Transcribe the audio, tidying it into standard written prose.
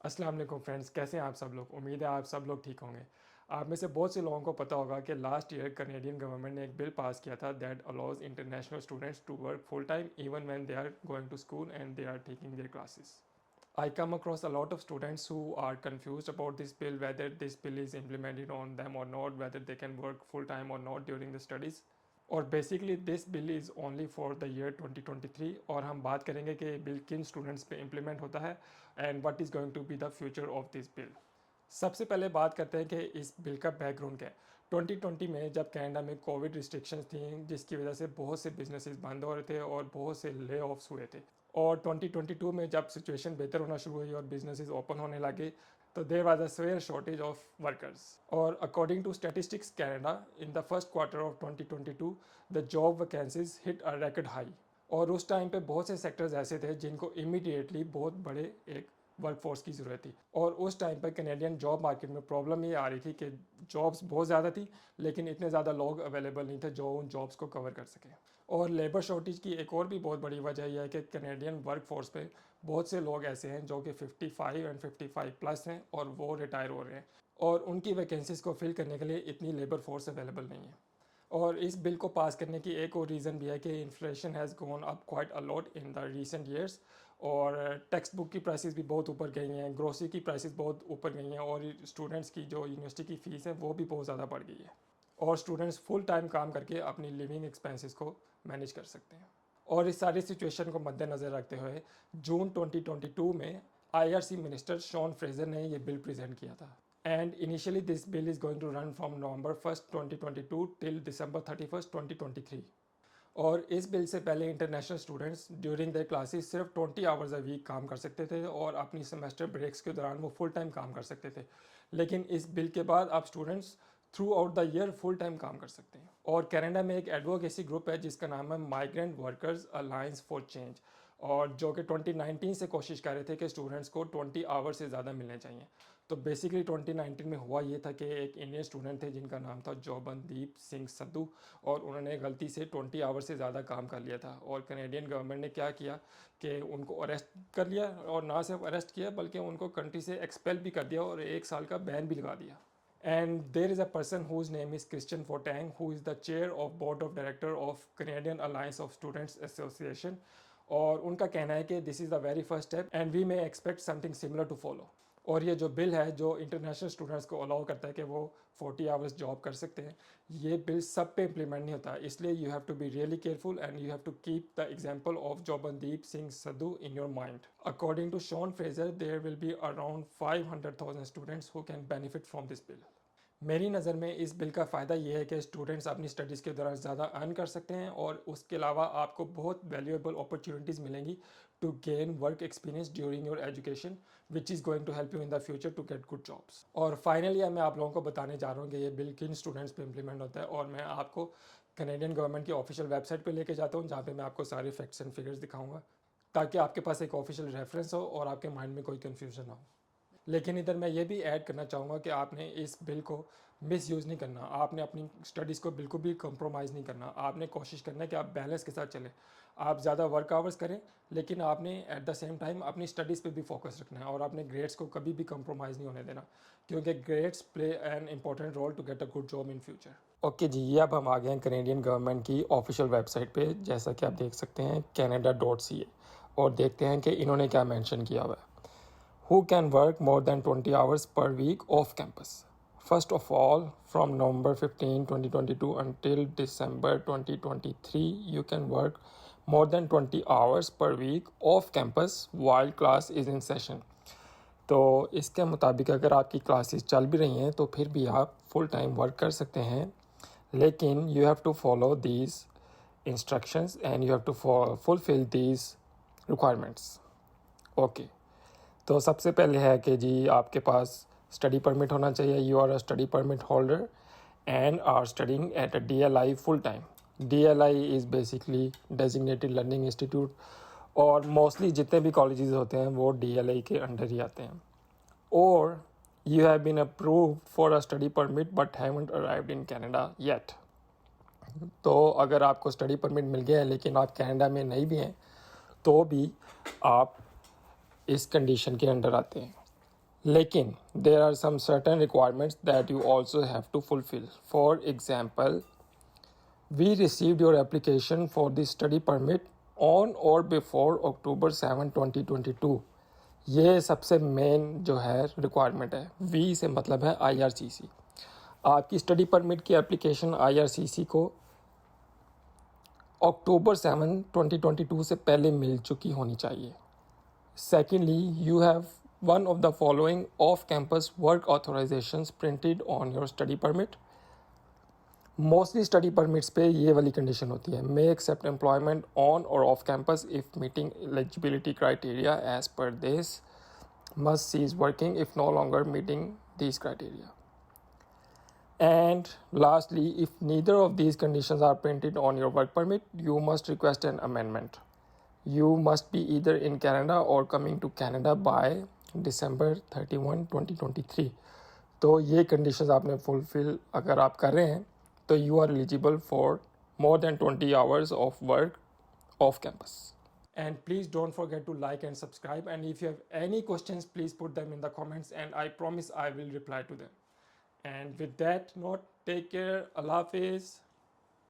अस्सलाम वालेकुम फ्रेंड्स, कैसे हैं आप सब लोग। उम्मीद है आप सब लोग ठीक होंगे। आप में से बहुत से लोगों को पता होगा कि लास्ट ईयर कनेडियन गवर्नमेंट ने एक बिल पास किया था that allows international students to work full time even when they are going to school and they are taking their classes. I come across a lot of students who are confused about this bill, whether this bill is implemented on them or not, whether they can work full time or not during the studies. और basically this bill is only for the year 2023 और हम बात करेंगे कि bill किन students पे implement होता है and what is going to be the future of this bill. सबसे पहले बात करते हैं कि इस बिल का बैकग्राउंड क्या है. 2020 में जब कनाडा में कोविड रिस्ट्रिक्शंस थी जिसकी वजह से बहुत से बिजनेसेस बंद हो रहे थे और बहुत से ले ऑफ्स हुए थे. और 2022 में जब सिचुएशन बेहतर होना शुरू हुई और बिजनेसेस ओपन होने लगे तो there was a severe shortage of workers. और according to statistics Canada in the first quarter of 2022 the job vacancies hit a record high. और उस टाइम पे बहुत से सेक्टर्स ऐसे थे जिनको इमीडिएटली बहुत बड़े एक वर्कफोर्स की ज़रूरत थी. और उस टाइम पर कैनेडियन जॉब मार्केट में प्रॉब्लम ये आ रही थी कि जॉब्स बहुत ज़्यादा थी लेकिन इतने ज़्यादा लोग अवेलेबल नहीं थे जो उन जॉब्स को कवर कर सके. और लेबर शॉर्टेज की एक और भी बहुत बड़ी वजह यह है कि कैनेडियन वर्कफोर्स पे बहुत से लोग ऐसे हैं जो कि 55 एंड 55 प्लस हैं और वो रिटायर हो रहे हैं और उनकी वैकेंसीज़ को फिल करने के लिए इतनी लेबर फोर्स अवेलेबल नहीं है. और इस बिल को पास करने की एक और रीज़न भी है कि inflation has gone up quite a lot in the recent years. और टेक्स्ट बुक की प्राइसेस भी बहुत ऊपर गई हैं, ग्रोसरी की प्राइसेस बहुत ऊपर गई हैं और स्टूडेंट्स की जो यूनिवर्सिटी की फ़ीस है वो भी बहुत ज़्यादा बढ़ गई है. और स्टूडेंट्स फुल टाइम काम करके अपनी लिविंग एक्सपेंसेस को मैनेज कर सकते हैं. और इस सारी सिचुएशन को मद्देनज़र रखते हुए जून 2022 में आईआरसी मिनिस्टर शॉन फ्रेजर ने ये बिल प्रेजेंट किया था. And initially this bill is going to run from November 1st 2022 till December 31st 2023. और इस बिल से पहले international students during their classes सिर्फ 20 आवर्स अ वीक काम कर सकते थे और अपनी सेमेस्टर ब्रेक्स के दौरान वो फुल टाइम काम कर सकते थे. लेकिन इस बिल के बाद अब students through out the year full time काम कर सकते हैं. और कनाडा में एक एडवोकेसी ग्रुप है जिसका नाम है migrant workers alliance for change और जो कि 2019 से कोशिश कर रहे थे कि स्टूडेंट्स को 20 आवर्स से ज़्यादा मिलने चाहिए. तो बेसिकली 2019 में हुआ ये था कि एक इंडियन स्टूडेंट थे जिनका नाम था जोबनदीप सिंह सद्धू और उन्होंने गलती से 20 आवर्स से ज़्यादा काम कर लिया था. और कैनेडियन गवर्नमेंट ने क्या किया कि उनको अरेस्ट कर लिया और ना सिर्फ अरेस्ट किया बल्कि उनको कंट्री से एक्सपेल भी कर दिया और 1 साल का बैन भी लगा दिया. And there is a person whose name is Christian Fortang, who is the chair of board of director of Canadian Alliance of Students Association. और उनका कहना है कि this is the very first step and we may expect something similar to follow. और ये जो bill है जो इंटरनेशनल स्टूडेंट्स को अलाउ करता है कि वो 40 आवर्स जॉब कर सकते हैं, ये बिल सब पे इम्प्लीमेंट नहीं होता. इसलिए you have to be really careful and you have to keep the example of Jobandeep Singh Sadhu in your mind. According to Sean Fraser there will be around 500,000 students who can benefit from this bill. मेरी नज़र में इस bill का फ़ायदा ये है कि students अपनी स्टडीज़ के दौरान ज़्यादा अर्न कर सकते हैं और उसके अलावा आपको बहुत वैल्यूएबल अपॉर्चुनिटीज़ मिलेंगी to gain work experience during your education which is going to help you in the future to get good jobs. और फाइनली मैं आप लोगों को बताने जा रहा हूँ कि ये बिल किन स्टूडेंट्स पे इम्प्लीमेंट होता है और मैं आपको कैनेडियन गवर्नमेंट की ऑफिशियल वेबसाइट पर लेके जाता हूँ जहाँ पे मैं आपको सारे फैक्ट्स एंड फिगर्स दिखाऊंगा ताकि आपके पास एक ऑफिशियल रेफरेंस हो और आपके माइंड में कोई कन्फ्यूजन ना हो. लेकिन इधर मैं ये भी ऐड करना चाहूँगा कि आपने इस बिल को मिसयूज़ नहीं करना. आपने अपनी स्टडीज़ को बिल्कुल भी कंप्रोमाइज़ नहीं करना. आपने कोशिश करना है कि आप बैलेंस के साथ चलें. आप ज़्यादा वर्क आवर्स करें लेकिन आपने एट द सेम टाइम अपनी स्टडीज़ पे भी फोकस रखना है और अपने ग्रेड्स को कभी भी कंप्रोमाइज़ नहीं होने देना क्योंकि grades play an important role to get a good job in future. Okay जी, ये अब हम आ गए हैं कैनेडियन गवर्नमेंट की ऑफिशियल वेबसाइट पे जैसा कि आप देख सकते हैं canada.ca और देखते हैं कि इन्होंने क्या मेंशन किया हुआ है. Who can work more than 20 hours per week off campus? First of all, from November 15, 2022 until December 2023, you can work more than 20 hours per week off campus while class is in session. तो इसके मुताबिक अगर आपकी classes चल भी रही हैं तो फिर भी आप फुल टाइम वर्क कर सकते हैं लेकिन you have to follow these instructions and you have to fulfil these requirements. Okay, तो सबसे पहले है कि जी आपके पास स्टडी परमिट होना चाहिए. You are a study permit holder and are studying at a DLI full time. DLI is basically designated learning institute और mostly जितने भी कॉलेजेस होते हैं वो DLI के अंडर ही आते हैं. और you have been approved for a study permit but haven't arrived in Canada yet. तो अगर आपको स्टडी परमिट मिल गया है लेकिन आप कनाडा में नहीं भी हैं तो भी आप इस कंडीशन के अंडर आते हैं. लेकिन there are some certain requirements that you also have to fulfill. For example, we received your application for the study permit on or before October 7, 2022. ये सबसे मेन जो है रिक्वायरमेंट है. वी से मतलब है IRCC. आपकी स्टडी परमिट की एप्लीकेशन IRCC को अक्टूबर 7, 2022 से पहले मिल चुकी होनी चाहिए. Secondly, you have one of the following off-campus work authorizations printed on your study permit. Mostly study permits पे ये वाली कंडीशन होती है. May accept employment on or off campus if meeting eligibility criteria as per this, must cease working if no longer meeting these criteria. And lastly, if neither of these conditions are printed on your work permit, you must request an amendment. You must be either in Canada or coming to Canada by December 31, 2023. तो ये conditions आपने fulfill अगर आप कर रहे हैं तो you are eligible for more than 20 hours of work off campus. And please don't forget to like and subscribe. And if you have any questions, please put them in the comments and I promise I will reply to them. And with that note, take care. Allah Hafiz.